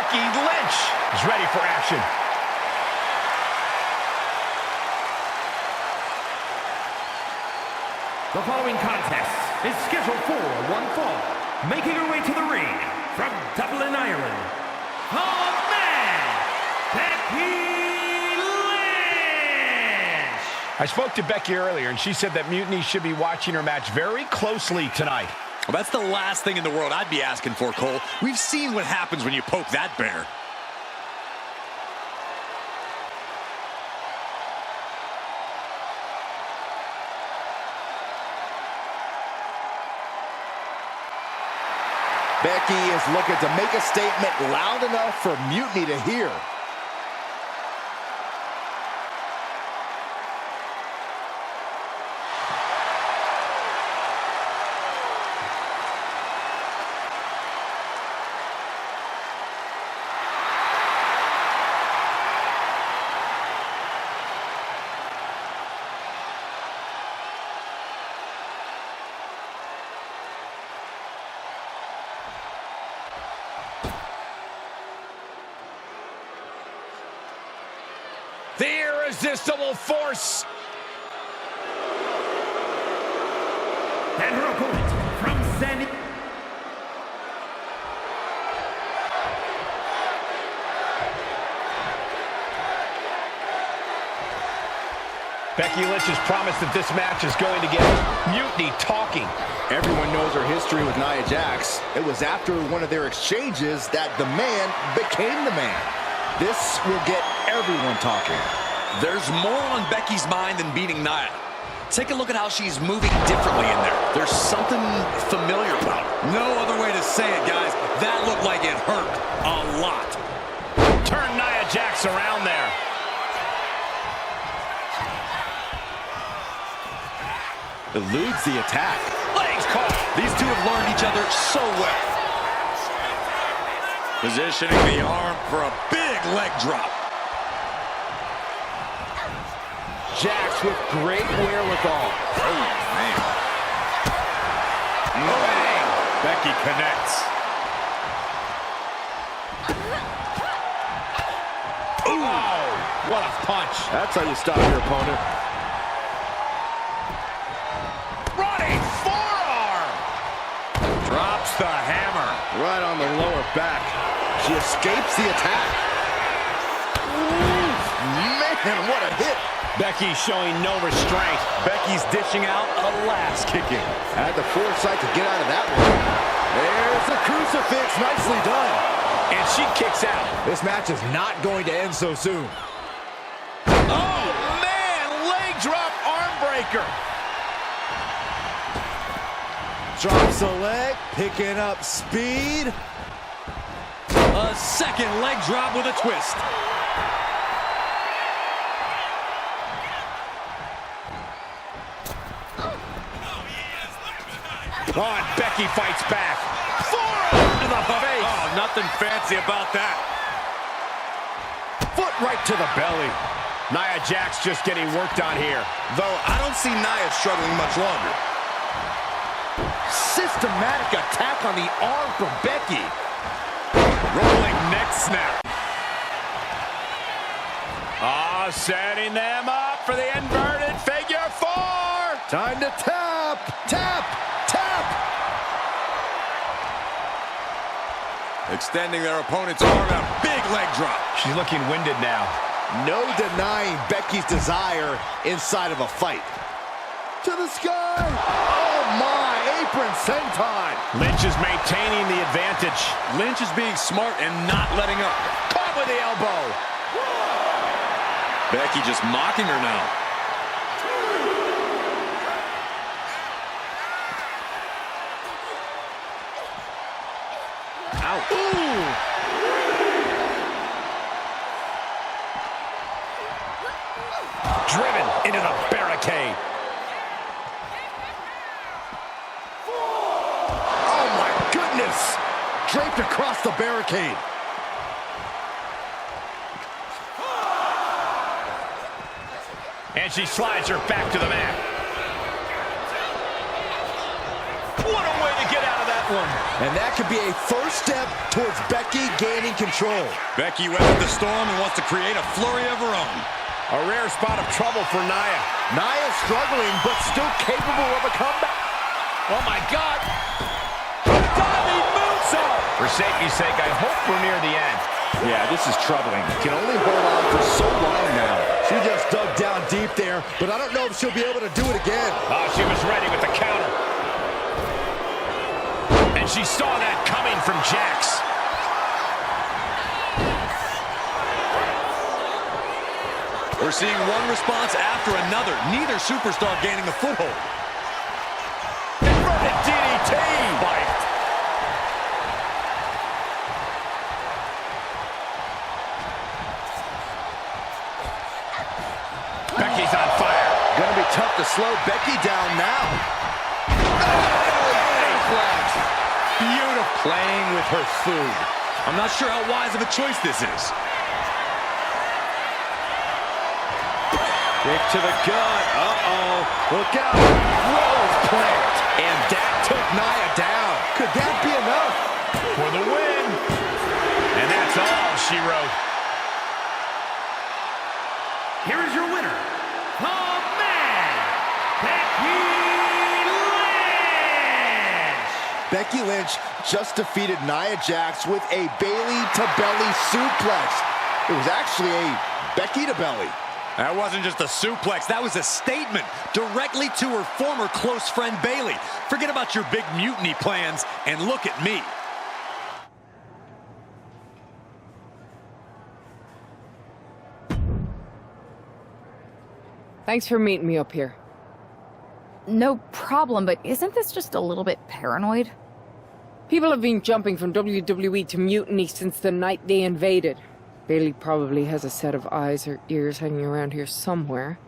Becky Lynch is ready for action. The following contest is scheduled for one fall. Making her way to the ring from Dublin, Ireland, the man, Becky Lynch! I spoke to Becky earlier, and she said that Mutiny should be watching her match very closely tonight. Well, that's the last thing in the world I'd be asking for, Cole. We've seen what happens when you poke that bear. Becky is looking to make a statement loud enough for Mutiny to hear. The irresistible force. And her opponent from San Diego. Becky Lynch has promised that this match is going to get Mutiny talking. Everyone knows her history with Nia Jax. It was after one of their exchanges that the man became the man. This will get everyone talking. There's more on Becky's mind than beating Nia. Take a look at how she's moving differently in there. There's something familiar about her. No other way to say it, guys. That looked like it hurt a lot. Turn Nia Jax around there. Eludes the attack. Legs caught. These two have learned each other so well. Positioning the arm for a big leg drop. Jax with great wherewithal. Oh, man. Bang. Becky connects. Oh, what a punch. That's how you stop your opponent. Running forearm. Drops the hammer. Right on the lower back. She escapes the attack. Ooh, man, what a hit. Becky showing no restraint. Becky's dishing out a last kicking. Had the foresight to get out of that one. There's the crucifix. Nicely done. And she kicks out. This match is not going to end so soon. Oh, man. Leg drop arm breaker. Drops the leg. Picking up speed. A second leg drop with a twist. Oh, and Becky fights back. Forearm to the face. Oh, nothing fancy about that. Foot right to the belly. Nia Jax just getting worked on here. Though I don't see Nia struggling much longer. Systematic attack on the arm from Becky. Rolling neck snap. Ah, setting them up for the inverted figure four. Time to tap. Tap. Tap. Extending their opponent's arm out. Big leg drop. She's looking winded now. No denying Becky's desire inside of a fight. To the sky. Oh, my. Apron senton. Lynch is maintaining the advantage. Lynch is being smart and not letting up. Caught with the elbow. Becky just mocking her now. Out. Ooh. Driven into the barricade. Oh, my goodness. Draped across the barricade. And she slides her back to the mat. What a way to get out of that one. And that could be a first step towards Becky gaining control. Becky weathered the storm and wants to create a flurry of her own. A rare spot of trouble for Nia. Nia struggling, but still capable of a comeback. Oh, my God. Diving moonsault. For safety's sake, I hope we're near the end. Yeah, this is troubling. Can only hold on for so long now. She just dug down deep there, but I don't know if she'll be able to do it again. Oh, she was ready with the counter. And she saw that coming from Jax. We're seeing one response after another. Neither superstar gaining a foothold. Inverted DDT. Bite. Becky's on fire. Gonna be tough to slow Becky down now. Beautiful. Playing with her food. I'm not sure how wise of a choice this is. Kick to the gut. Uh-oh. Look out. Rose plant. And that took Nia down. Could that be enough? For the win. And that's all she wrote. Here is your winner, the man, Becky Lynch. Becky Lynch just defeated Nia Jax with a Bayley-to-belly suplex. It was actually a Becky-to-belly. That wasn't just a suplex, that was a statement directly to her former close friend Bayley. Forget about your big mutiny plans and look at me. Thanks for meeting me up here. No problem, but isn't this just a little bit paranoid? People have been jumping from WWE to Mutiny since the night they invaded. Bayley probably has a set of eyes or ears hanging around here somewhere.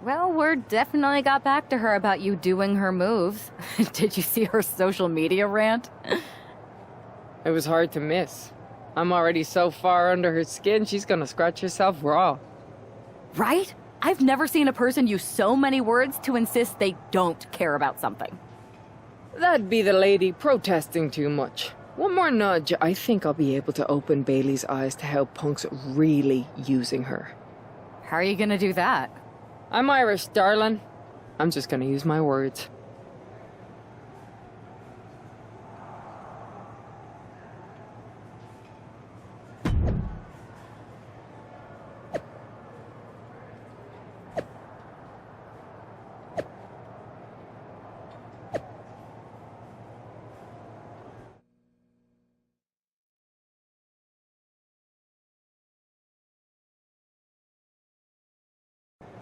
Well, word definitely got back to her about you doing her moves. Did you see her social media rant? It was hard to miss. I'm already so far under her skin, she's gonna scratch herself raw. Right? I've never seen a person use so many words to insist they don't care about something. That'd be the lady protesting too much. One more nudge, I think I'll be able to open Bayley's eyes to how Punk's really using her. How are you gonna do that? I'm Irish, darling. I'm just gonna use my words.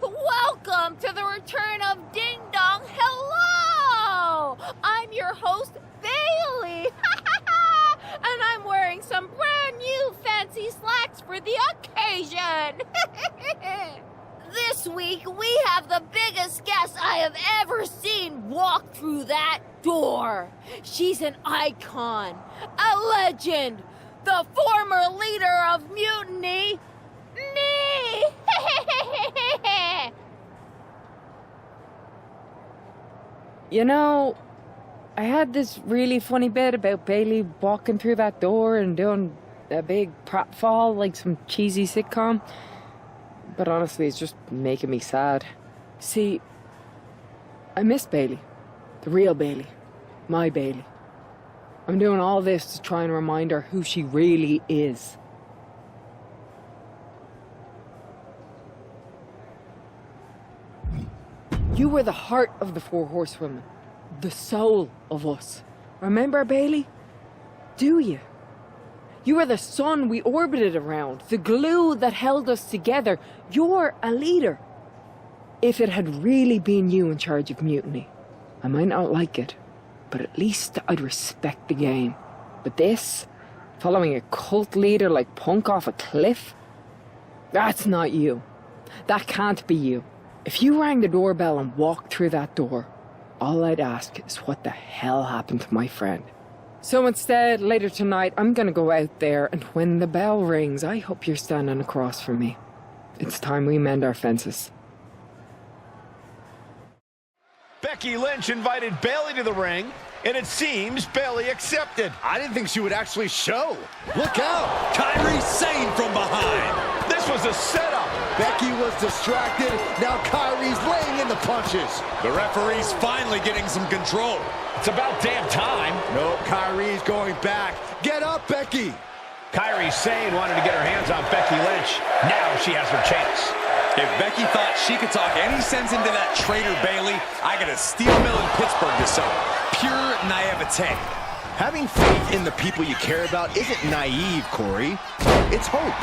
Welcome to the return of Ding Dong. Hello! I'm your host, Bayley. And I'm wearing some brand new fancy slacks for the occasion. This week, we have the biggest guest I have ever seen walk through that door. She's an icon, a legend, the former leader of Mutiny, me! You know, I had this really funny bit about Bayley walking through that door and doing a big pratfall like some cheesy sitcom. But honestly, it's just making me sad. See, I miss Bayley. The real Bayley. My Bayley. I'm doing all this to try and remind her who she really is. You were the heart of the Four Horsewomen. The soul of us. Remember, Bayley? Do you? You were the sun we orbited around. The glue that held us together. You're a leader. If it had really been you in charge of Mutiny, I might not like it, but at least I'd respect the game. But this, following a cult leader like Punk off a cliff, that's not you. That can't be you. If you rang the doorbell and walked through that door, all I'd ask is what the hell happened to my friend. So instead, later tonight, I'm gonna go out there, and when the bell rings, I hope you're standing across from me. It's time we mend our fences. Becky Lynch invited Bayley to the ring, and it seems Bayley accepted. I didn't think she would actually show. Look out. Kairi Sane from behind. This was a setup. Becky was distracted. Now Kairi's laying in the punches. The referee's finally getting some control. It's about damn time. No, Kairi's going back. Get up, Becky. Kairi Sane wanted to get her hands on Becky Lynch. Now she has her chance. If Becky thought she could talk any sense into that traitor Bayley, I got a steel mill in Pittsburgh to sell. Pure naivete. Having faith in the people you care about isn't naive, Corey. It's hope.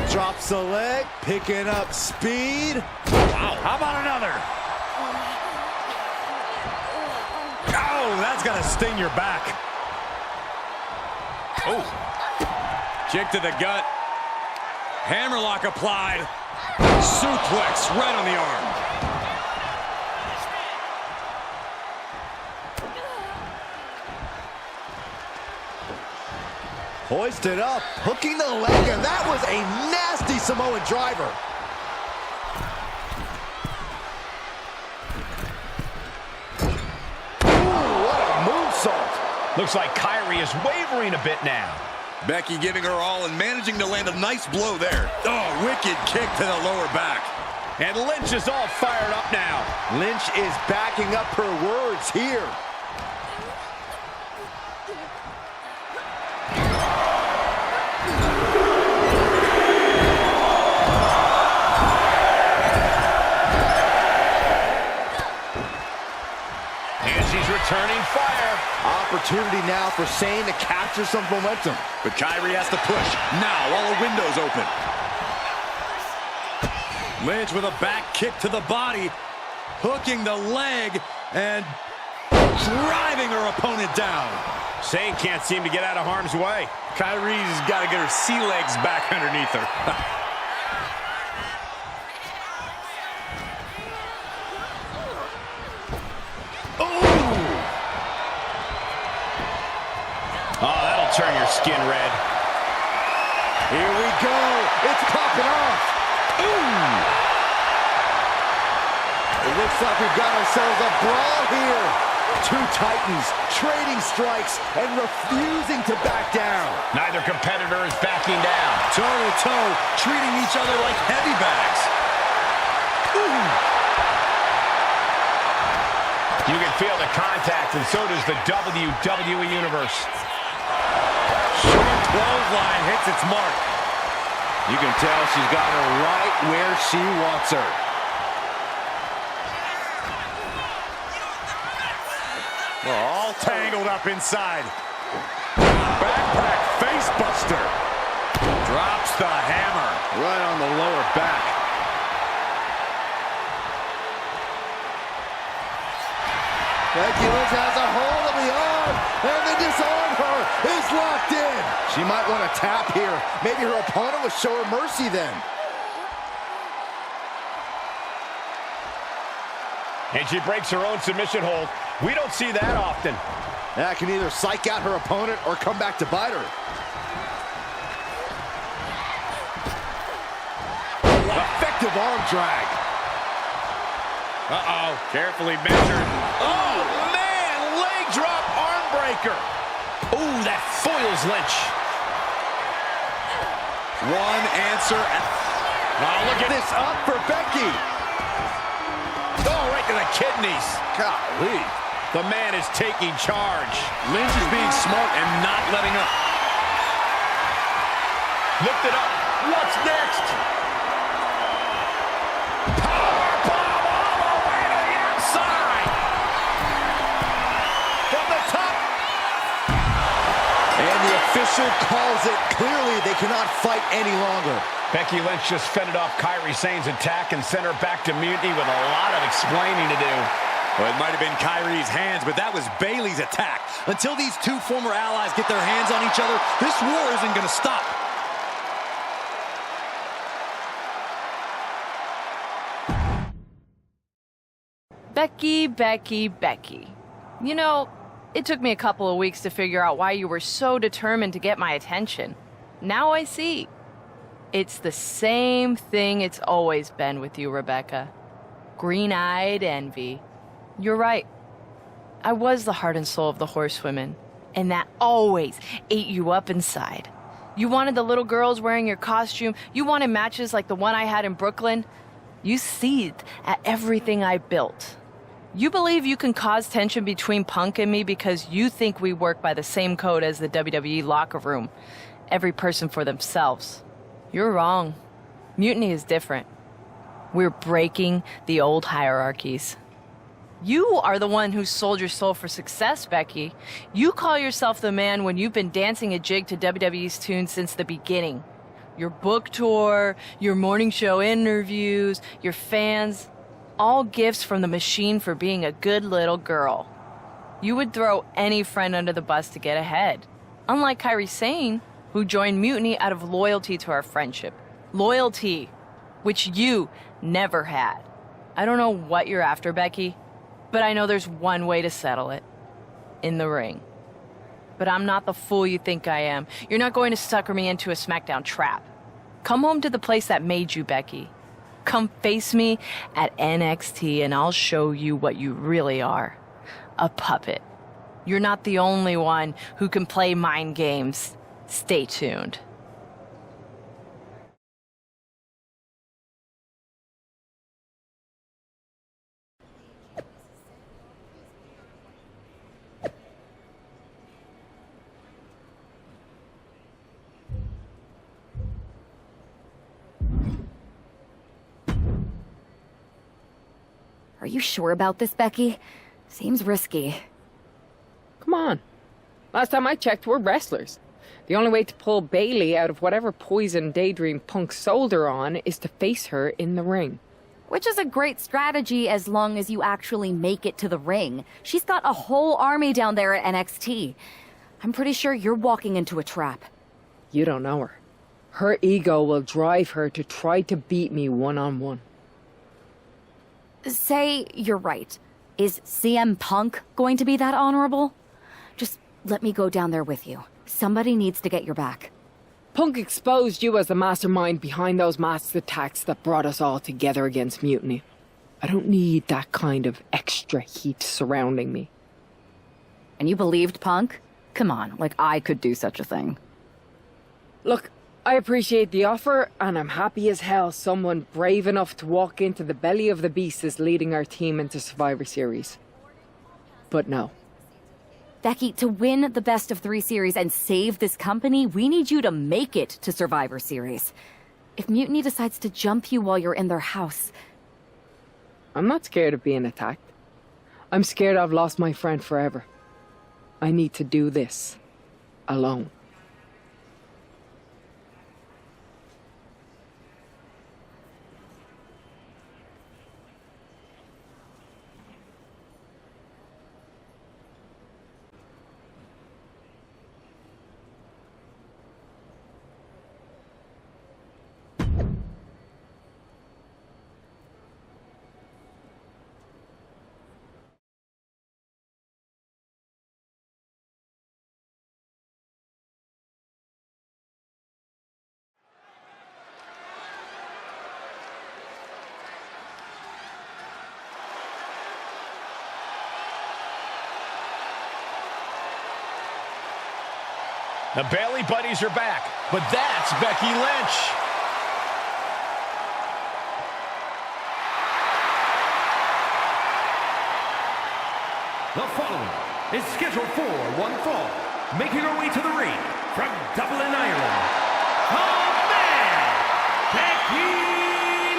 Drops the leg, picking up speed. Wow, how about another? Oh, that's gonna sting your back. Oh. Kick to the gut. Hammerlock applied. Suplex right on the arm. Hoisted up, hooking the leg, and that was a nasty Samoan driver. Ooh, what a moonsault. Looks like Kairi is wavering a bit now. Becky giving her all and managing to land a nice blow there. Oh, wicked kick to the lower back. And Lynch is all fired up now. Lynch is backing up her words here. And she's returning fire. Opportunity now for Sane to capture some momentum. But Kairi has to push now while the window's open. Lynch with a back kick to the body, hooking the leg and driving her opponent down. Sane can't seem to get out of harm's way. Kairi's got to get her sea legs back underneath her. Oh, that'll turn your skin red. Here we go. It's popping off. Ooh. It looks like we've got ourselves a brawl here. Two titans trading strikes and refusing to back down. Neither competitor is backing down. Toe-to-toe, treating each other like heavy bags. Ooh. You can feel the contact, and so does the WWE Universe. Short clothesline hits its mark. You can tell she's got her right where she wants her. We're all tangled up inside. Backpack face buster. Drops the hammer. Right on the lower back. Becky Lynch has a hold of the arm, and the disarm her is locked in. She might want to tap here. Maybe her opponent would show her mercy then. And she breaks her own submission hold. We don't see that often. That can either psych out her opponent or come back to bite her. Effective arm drag. Uh-oh, carefully measured. Oh, man! Leg drop arm breaker. Ooh, that foils Lynch. One answer. Oh, look at This up for Becky. Oh, right to the kidneys. Golly. The man is taking charge. Lynch is being smart and not letting up. Lift it up. What's next? Powerbomb all the way to the outside. From the top. And the official calls it. Clearly, they cannot fight any longer. Becky Lynch just fended off Kairi Sane's attack and sent her back to mutiny with a lot of explaining to do. Well, it might have been Kairi's hands, but that was Bayley's attack. Until these two former allies get their hands on each other, this war isn't going to stop. Becky, Becky, Becky. You know, it took me a couple of weeks to figure out why you were so determined to get my attention. Now I see. It's the same thing it's always been with you, Rebecca. green-eyed envy. You're right. I was the heart and soul of the horsewomen, and that always ate you up inside. You wanted the little girls wearing your costume. You wanted matches like the one I had in Brooklyn. You seethed at everything I built. You believe you can cause tension between Punk and me because you think we work by the same code as the WWE locker room. Every person for themselves. You're wrong. Mutiny is different. We're breaking the old hierarchies. You are the one who sold your soul for success, Becky. You call yourself the man when you've been dancing a jig to WWE's tune since the beginning. Your book tour, your morning show interviews, your fans, all gifts from the machine for being a good little girl. You would throw any friend under the bus to get ahead. Unlike Kairi Sane, who joined Mutiny out of loyalty to our friendship. Loyalty, which you never had. I don't know what you're after, Becky, but I know there's one way to settle it. In the ring. But I'm not the fool you think I am. You're not going to sucker me into a SmackDown trap. Come home to the place that made you, Becky. Come face me at NXT and I'll show you what you really are. A puppet. You're not the only one who can play mind games. Stay tuned. Are you sure about this, Becky? Seems risky. Come on. Last time I checked, we're wrestlers. The only way to pull Bailey out of whatever poison daydream Punk sold her on is to face her in the ring. Which is a great strategy as long as you actually make it to the ring. She's got a whole army down there at NXT. I'm pretty sure you're walking into a trap. You don't know her. Her ego will drive her to try to beat me one-on-one. Say you're right. Is CM Punk going to be that honorable? Just let me go down there with you. Somebody needs to get your back. Punk exposed you as the mastermind behind those masked attacks that brought us all together against Mutiny. I don't need that kind of extra heat surrounding me. And you believed Punk? Come on, like I could do such a thing. Look, I appreciate the offer, and I'm happy as hell someone brave enough to walk into the belly of the beast is leading our team into Survivor Series. But no. Becky, to win the best of 3 series and save this company, we need you to make it to Survivor Series. If Mutiny decides to jump you while you're in their house... I'm not scared of being attacked. I'm scared I've lost my friend forever. I need to do this. Alone. The Bailey buddies are back, but that's Becky Lynch. The following is scheduled for one fall, making her way to the ring from Dublin, Ireland, the man, Becky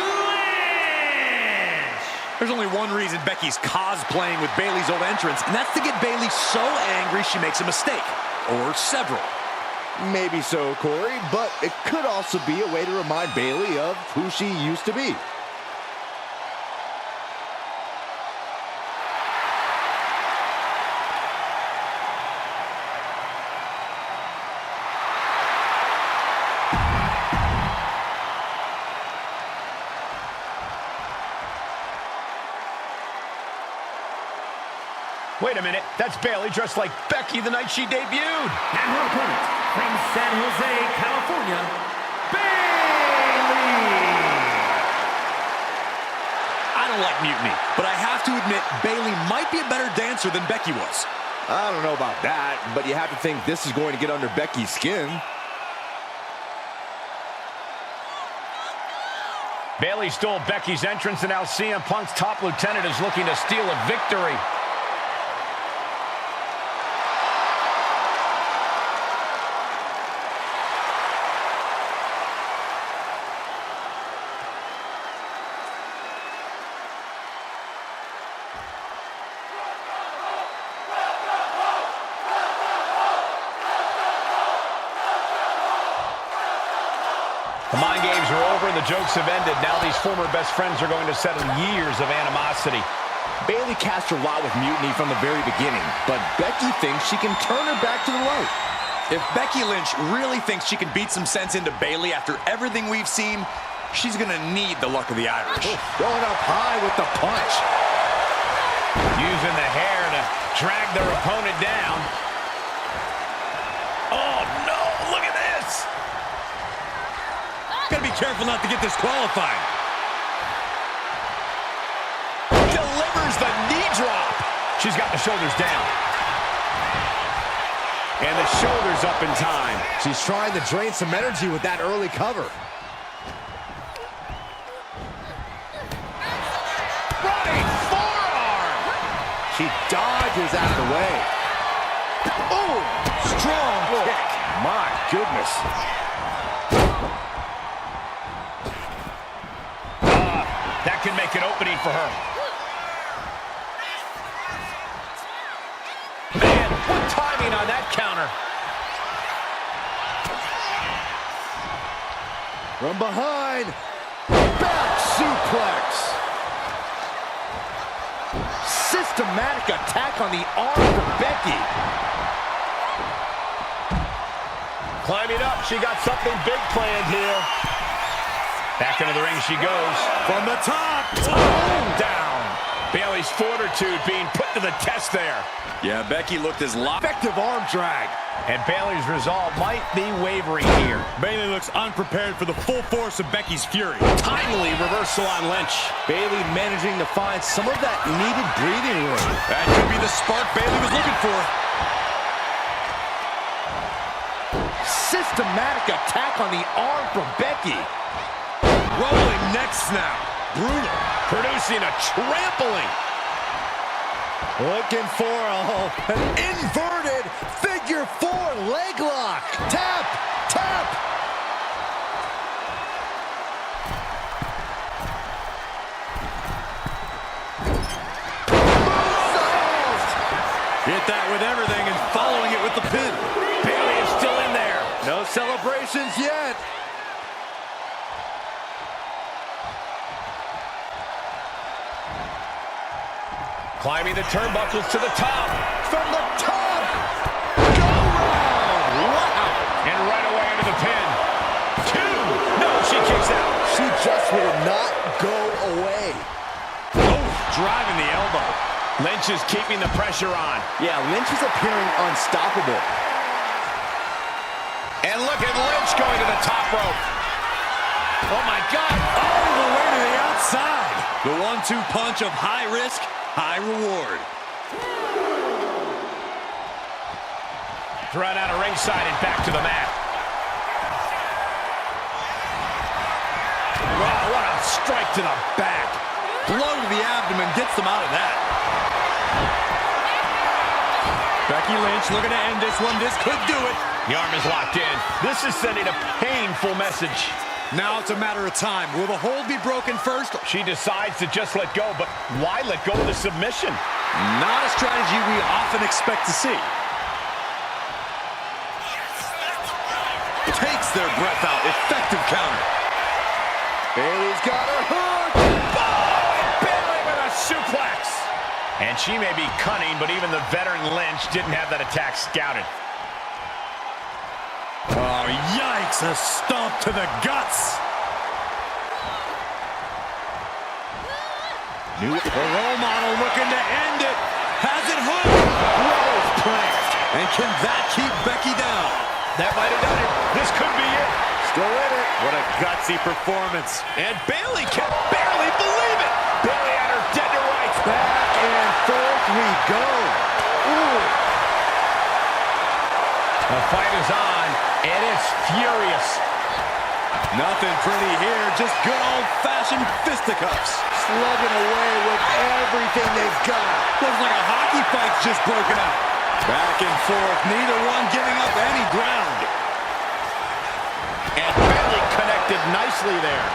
Lynch! There's only one reason Becky's cosplaying with Bailey's old entrance, and that's to get Bailey so angry she makes a mistake. Or several. Maybe so, Corey, but it could also be a way to remind Bailey of who she used to be. Wait a minute, that's Bailey dressed like Becky the night she debuted. And her opponent from San Jose, California, Bailey! I don't like mutiny. But I have to admit, Bayley might be a better dancer than Becky was. I don't know about that, but you have to think this is going to get under Becky's skin. Bayley stole Becky's entrance, and now CM Punk's top lieutenant is looking to steal a victory. The mind games are over and the jokes have ended. Now these former best friends are going to settle years of animosity. Bayley cast her lot with mutiny from the very beginning, but Becky thinks she can turn her back to the light. If Becky Lynch really thinks she can beat some sense into Bayley after everything we've seen, she's going to need the luck of the Irish. Going up high with the punch. Using the hair to drag their opponent down. Oh, no! Look at this! Gotta be careful not to get disqualified. Delivers the knee drop. She's got the shoulders down. And the shoulders up in time. She's trying to drain some energy with that early cover. Running forearm. She dodges out of the way. Oh, strong kick. My goodness. That can make an opening for her. Man, what timing on that counter. From behind. Back suplex. Systematic attack on the arm for Becky. Climbing up, she got something big planned here. Back into the ring she goes. From the top, Down. Bayley's fortitude being put to the test there. Yeah, Becky looked as Effective arm drag. And Bayley's resolve might be wavering here. Bayley looks unprepared for the full force of Becky's fury. Timely reversal on Lynch. Bayley managing to find some of that needed breathing room. That could be the spark Bayley was looking for. Systematic attack on the arm from Becky. Rolling neck snap. Brutal. Producing a trampling. Looking for an inverted figure four leg lock. Tap, tap. Hit that with everything and following it with the pin. Bayley is still in there. No celebrations yet. Climbing the turnbuckles to the top. From the top. Go round. Wow. And right away into the pin. 2. No, she kicks out. She just will not go away. Oh, driving the elbow. Lynch is keeping the pressure on. Yeah, Lynch is appearing unstoppable. And look at Lynch going to the top rope. Oh, my God. All the way to the outside. The 1-2 punch of high risk, high reward. Thrown out of ringside and back to the mat. Wow, what a strike to the back. Blow to the abdomen gets them out of that. Becky Lynch looking to end this one. This could do it. The arm is locked in. This is sending a painful message. Now it's a matter of time. Will the hold be broken first? She decides to just let go, but why let go of the submission? Not a strategy we often expect to see. Takes their breath out. Effective counter. Bayley's got her hooked. Bayley with a suplex. And she may be cunning, but even the veteran Lynch didn't have that attack scouted. Oh, yikes. A stomp to the guts. The role model looking to end it. Has it hooked. Rose plant. And can that keep Becky down? That might have done it. This could be it. Still in it. What a gutsy performance. And Bayley can barely believe it. Bayley at her dead to rights. Back and forth we go. Ooh. The fight is on, and it's furious. Nothing pretty here, just good old-fashioned fisticuffs. Slugging away with everything they've got. Looks like a hockey fight's just broken out. Back and forth, neither one giving up any ground. And Bayley connected nicely there.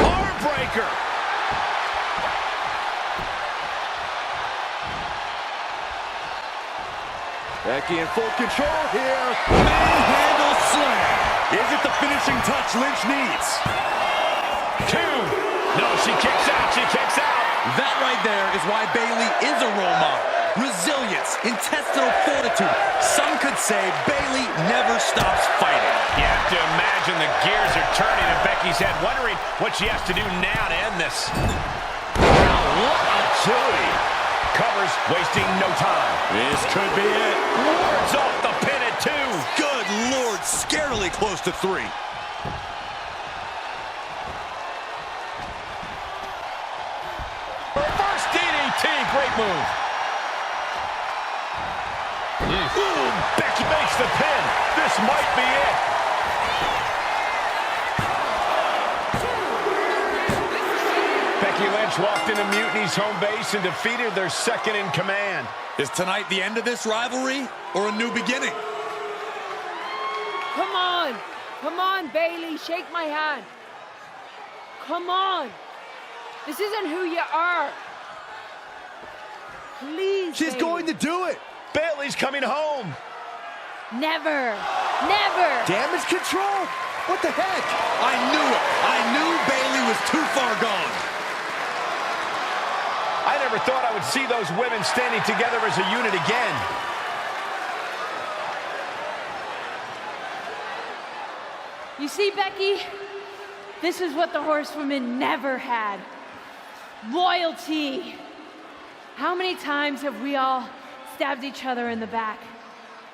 Arm breaker. Becky in full control here. Manhandle slam. Is it the finishing touch Lynch needs? 2. No, she kicks out. She kicks out. That right there is why Bayley is a role model. Resilience, intestinal fortitude. Some could say Bayley never stops fighting. You have to imagine the gears are turning in Becky's head, wondering what she has to do now to end this. Now, what agility. Covers, wasting no time. This could be it. Wards off the pin at 2. Good Lord, scarily close to 3. Reverse DDT, great move. Ooh, Becky makes the pin. This might be it. Becky Lynch walked into Mutiny's home base and defeated their second in command. Is tonight the end of this rivalry or a new beginning? Come on. Come on, Bayley. Shake my hand. Come on. This isn't who you are. Please, She's Bayley. going to do it. Bayley's coming home. Never. Never. Damage control. What the heck? I knew it. I knew Bayley was too far gone. I never thought I would see those women standing together as a unit again. You see, Becky? This is what the horsewomen never had. Loyalty. How many times have we all stabbed each other in the back?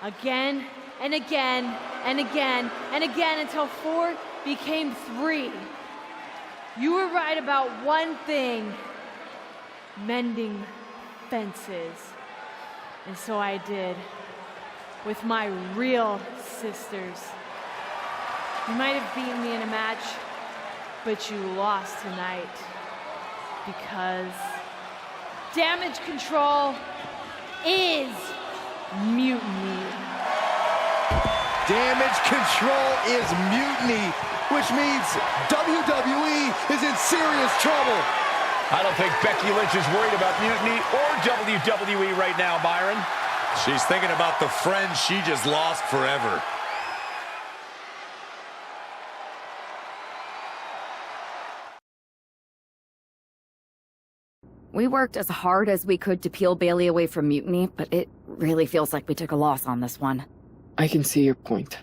Again and again and again and again until 4 became 3. You were right about one thing. Mending fences. And so I did. With my real sisters. You might have beaten me in a match, but you lost tonight. Because damage control is mutiny. Damage control is mutiny, which means WWE is in serious trouble. I don't think Becky Lynch is worried about mutiny or WWE right now, Byron. She's thinking about the friend she just lost forever. We worked as hard as we could to peel Bayley away from Mutiny, but it really feels like we took a loss on this one. I can see your point.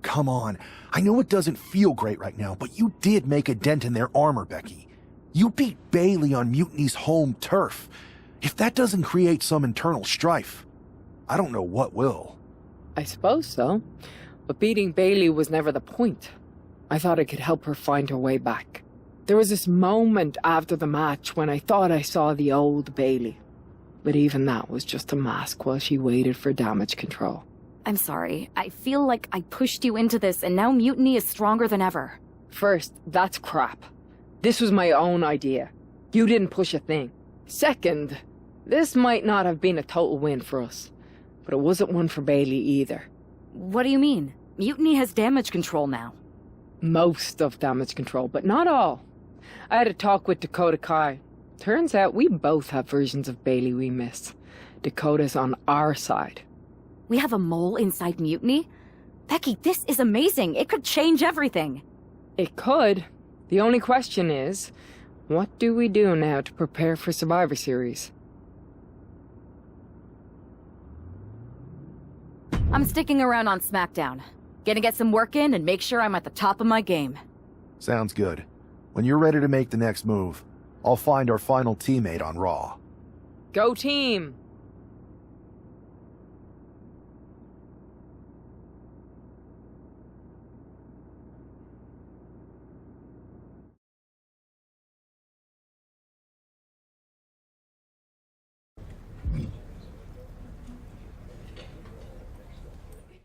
Come on. I know it doesn't feel great right now, but you did make a dent in their armor, Becky. You beat Bayley on Mutiny's home turf. If that doesn't create some internal strife, I don't know what will. I suppose so. But beating Bayley was never the point. I thought I could help her find her way back. There was this moment after the match when I thought I saw the old Bayley. But even that was just a mask while she waited for damage control. I'm sorry. I feel like I pushed you into this and now Mutiny is stronger than ever. First, that's crap. This was my own idea. You didn't push a thing. Second, this might not have been a total win for us. But it wasn't one for Bayley either. What do you mean? Mutiny has damage control now. Most of damage control, but not all. I had a talk with Dakota Kai. Turns out we both have versions of Bayley we miss. Dakota's on our side. We have a mole inside Mutiny? Becky, this is amazing. It could change everything. It could. The only question is, what do we do now to prepare for Survivor Series? I'm sticking around on SmackDown. Gonna get some work in and make sure I'm at the top of my game. Sounds good. When you're ready to make the next move, I'll find our final teammate on Raw. Go team!